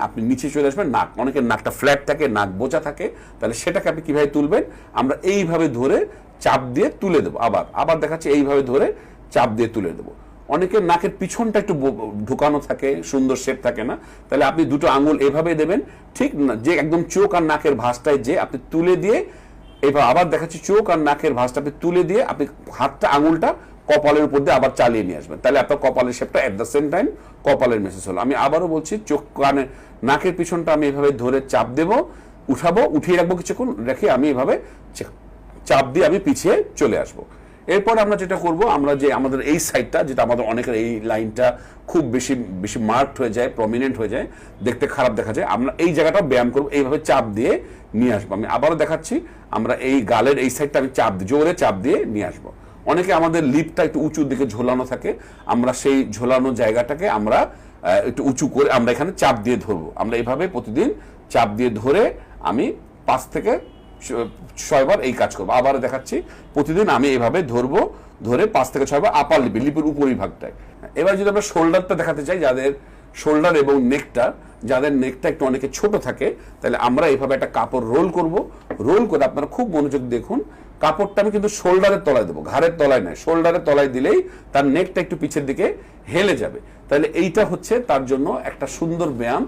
আপনি নিচে চলে আসবেন। নাক, অনেকের নাকটা ফ্ল্যাট থাকে, নাক বোঝা থাকে, তাহলে সেটাকে আপনি কিভাবে তুলবেন? আমরা এইভাবে ধরে চাপ দিয়ে তুলে দেবো। আবার দেখাচ্ছি, এইভাবে ধরে চাপ দিয়ে তুলে দেবো। অনেকের নাকের পিছনটা একটু ঢুকানো থাকে, সুন্দর শেপ থাকে না, তাহলে আপনি দুটো আঙুল এভাবে দেবেন, ঠিক না, যে একদম চোখ আর নাকের ভাঁজটায় যে আপনি তুলে দিয়ে, এবার আবার দেখাচ্ছি, চোখ আর নাকের ভাঁজটা আপনি তুলে দিয়ে আপনি হাতটা, আঙুলটা কপালের উপর দিয়ে আবার চালিয়ে নিয়ে আসবেন, তাহলে আপনার কপালের শেপটা এট দ্য সেম টাইম কপালের মেসেজ হলো। আমি আবারও বলছি, চোখ, কানে, নাকের পিছনটা আমি এভাবে ধরে চাপ দেব, উঠাবো, উঠিয়ে রাখবো, কিছুক্ষণ রেখে আমি এভাবে চাপ দিয়ে আমি পিছিয়ে চলে আসবো। এরপর আমরা যেটা করব, আমরা যে আমাদের এই সাইডটা, যেটা আমাদের অনেকের এই লাইনটা খুব বেশি বেশি মার্কড হয়ে যায়, প্রমিনেন্ট হয়ে যায়, দেখতে খারাপ দেখা যায়, আমরা এই জায়গাটা ব্যায়াম করবো, এইভাবে চাপ দিয়ে নিয়ে আসবো। আমি আবারও দেখাচ্ছি, আমরা এই গালের এই সাইডটা আমি জোরে চাপ দিয়ে নিয়ে আসবো। অনেকে আমাদের লিপটা একটু উঁচুর দিকে ঝোলানো থাকে, আমরা সেই ঝোলানো জায়গাটাকে আমরা একটু উঁচু করে আমরা এখানে চাপ দিয়ে ধরবো। আমরা এইভাবে প্রতিদিন চাপ দিয়ে ধরে আমি 5 থেকে 6 বার এই কাজ করবো। আবার দেখাচ্ছি, প্রতিদিন আমি এইভাবে ধরবো, ধরে 5 থেকে 6 বার আপার লিপের উপরি ভাগটায়। এবার যদি আমরা শোল্ডারটা দেখাতে চাই, যাদের শোল্ডার এবং নেকটা, যাদের নেকটা একটু অনেকে ছোট থাকে, তাহলে আমরা এইভাবে একটা কাপড় রোল করব। রোল করে আপনারা খুব মনোযোগ দেখুন, কাপড়টা আমি কিন্তু শোল্ডারের তলায় দেবো, ঘাড়ের তলায় নয়, শোল্ডারের তলায় দিলেই তার নেকটা একটু পিছের দিকে হেলে যাবে। তাহলে এইটা হচ্ছে তার জন্য একটা সুন্দর ব্যায়াম।